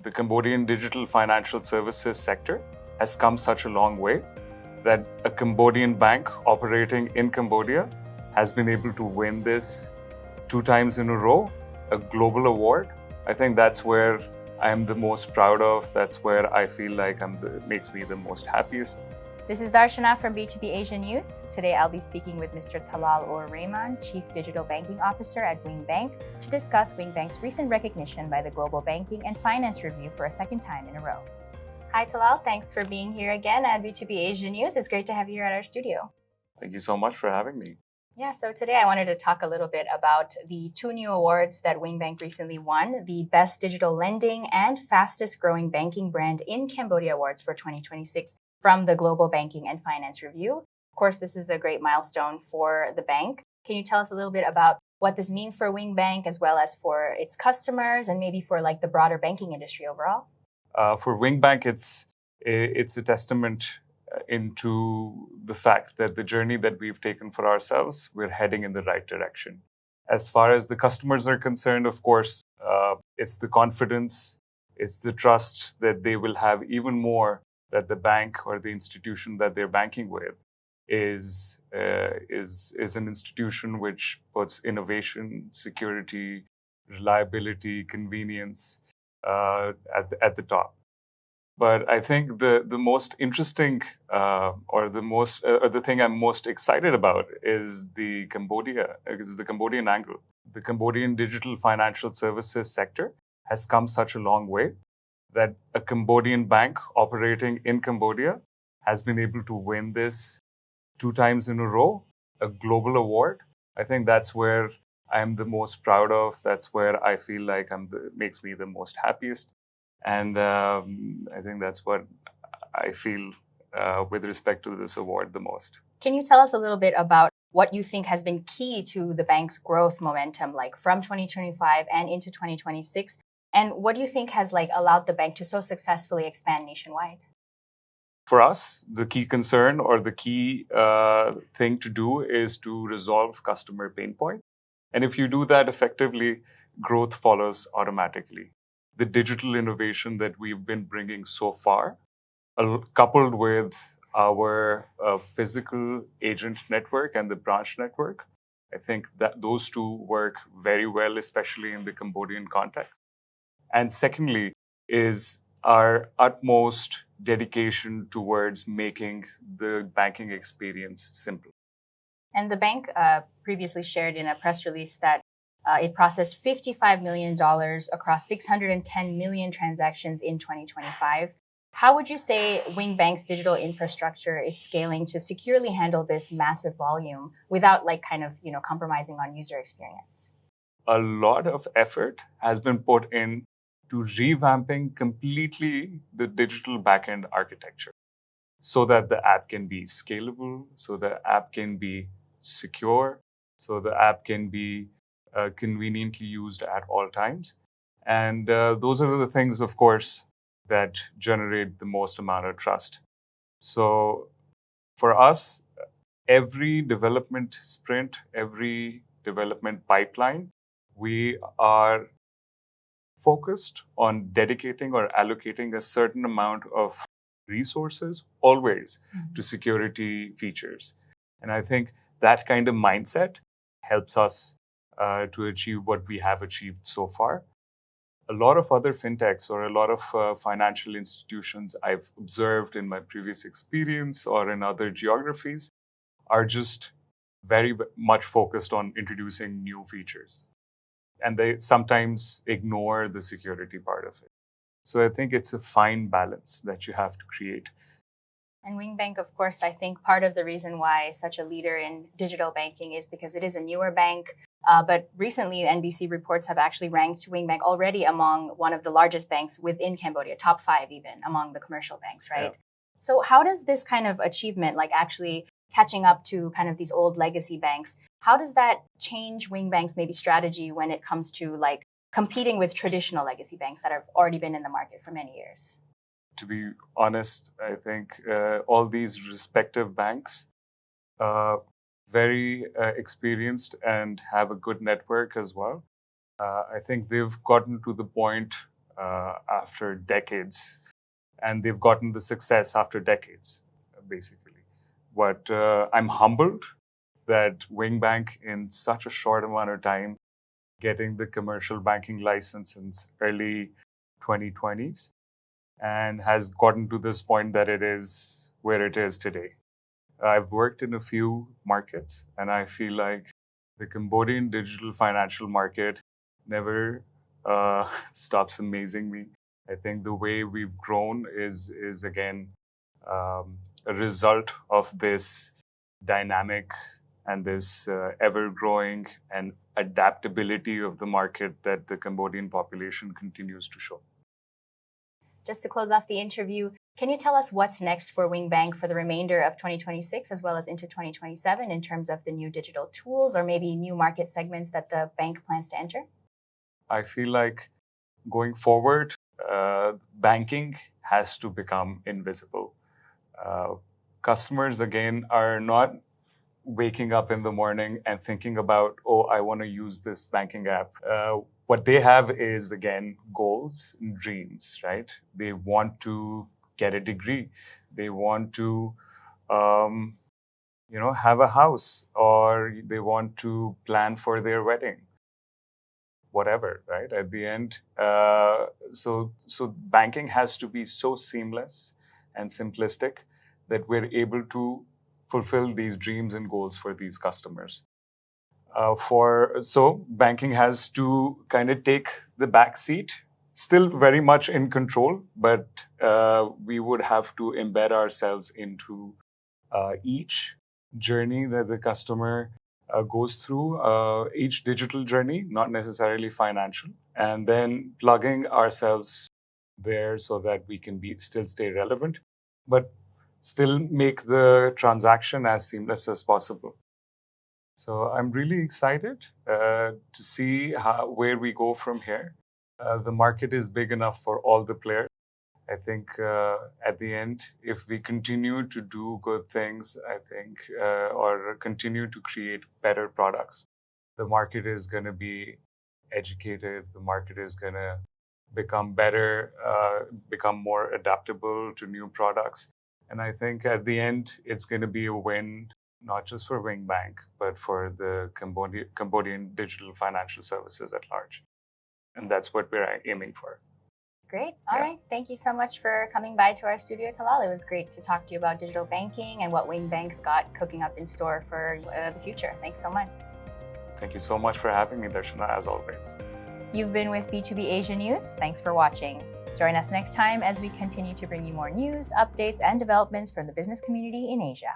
the Cambodian digital financial services sector has come such a long way that a Cambodian bank operating in Cambodia has been able to win this 2 times in a row, a global award. I think that's where I'm the most proud of. That's where I feel like makes me the most happiest. This is Darshana from B2B Asia News. Today I'll be speaking with Mr. Tallal Ur Rehman, Chief Digital Banking Officer at Wing Bank, to discuss Wing Bank's recent recognition by the Global Banking and Finance Review for a second time in a row. Hi Tallal, thanks for being here again at B2B Asia News. It's great to have you here at our studio. Thank you so much for having me. Yeah, so today I wanted to talk a little bit about the 2 new awards that Wing Bank recently won, the Best Digital Lending and Fastest-Growing Banking Brand in Cambodia Awards for 2026 from the Global Banking and Finance Review. Of course, this is a great milestone for the bank. Can you tell us a little bit about what this means for Wing Bank as well as for its customers and maybe for like the broader banking industry overall? For Wing Bank, it's a testament into the fact that the journey that we've taken for ourselves, we're heading in the right direction. As far as the customers are concerned, of course, it's the confidence, it's the trust that they will have even more that the bank or the institution that they're banking with is an institution which puts innovation, security, reliability, convenience at the top. But I think the most interesting or the thing I'm most excited about is the Cambodian angle. The Cambodian digital financial services sector has come such a long way that a Cambodian bank operating in Cambodia has been able to win this 2 times in a row, a global award. I think that's where I'm the most proud of. That's where I feel like makes me the most happiest. And I think that's what I feel with respect to this award the most. Can you tell us a little bit about what you think has been key to the bank's growth momentum, like from 2025 and into 2026? And what do you think has allowed the bank to so successfully expand nationwide? For us, the key concern or the key thing to do is to resolve customer pain point. And if you do that effectively, growth follows automatically. The digital innovation that we've been bringing so far, coupled with our physical agent network and the branch network, I think that those two work very well, especially in the Cambodian context. And secondly, is our utmost dedication towards making the banking experience simple. And the bank previously shared in a press release that it processed $55 million across 610 million transactions in 2025. How would you say Wing Bank's digital infrastructure is scaling to securely handle this massive volume without compromising on user experience? A lot of effort has been put in to revamping completely the digital backend architecture so that the app can be scalable, so the app can be secure, so the app can be conveniently used at all times. And those are the things, of course, that generate the most amount of trust. So for us, every development sprint, every development pipeline, we are focused on dedicating or allocating a certain amount of resources always to security features. And I think that kind of mindset helps us to achieve what we have achieved so far. A lot of other fintechs or a lot of financial institutions I've observed in my previous experience or in other geographies are just very much focused on introducing new features. And they sometimes ignore the security part of it. So I think it's a fine balance that you have to create. And Wing Bank, of course, I think part of the reason why such a leader in digital banking is because it is a newer bank. But recently, NBC reports have actually ranked Wing Bank already among one of the largest banks within Cambodia, top 5 even, among the commercial banks, right? Yeah. So how does this kind of achievement, actually catching up to kind of these old legacy banks, how does that change Wing Bank's maybe strategy when it comes to competing with traditional legacy banks that have already been in the market for many years? To be honest, I think all these respective banks very experienced and have a good network as well. I think they've gotten to the point after decades, and they've gotten the success after decades, basically. But I'm humbled that Wing Bank, in such a short amount of time, getting the commercial banking license in early 2020s, and has gotten to this point that it is where it is today. I've worked in a few markets, and I feel like the Cambodian digital financial market never stops amazing me. I think the way we've grown is again a result of this dynamic and this ever-growing and adaptability of the market that the Cambodian population continues to show. Just to close off the interview, can you tell us what's next for Wing Bank for the remainder of 2026 as well as into 2027 in terms of the new digital tools or maybe new market segments that the bank plans to enter? I feel like going forward, banking has to become invisible. Customers, again, are not waking up in the morning and thinking about, oh, I want to use this banking app. What they have is, again, goals and dreams, right? They want to get a degree. They want to, have a house, or they want to plan for their wedding. Whatever, right? At the end, so banking has to be so seamless and simplistic that we're able to fulfill these dreams and goals for these customers. So banking has to kind of take the back seat, still very much in control, but we would have to embed ourselves into each journey that the customer goes through, each digital journey, not necessarily financial, and then plugging ourselves there so that we can still stay relevant, but still make the transaction as seamless as possible. So I'm really excited to see where we go from here. The market is big enough for all the players. I think at the end, if we continue to do good things, or continue to create better products, the market is going to be educated. The market is going to become better, become more adaptable to new products. And I think at the end, it's going to be a win, not just for Wing Bank, but for the Cambodian digital financial services at large. And that's what we're aiming for. Great. All right. Thank you so much for coming by to our studio, Tallal. It was great to talk to you about digital banking and what Wing Bank's got cooking up in store for the future. Thanks so much. Thank you so much for having me, Darshana, as always. You've been with B2B Asia News. Thanks for watching. Join us next time as we continue to bring you more news, updates, and developments from the business community in Asia.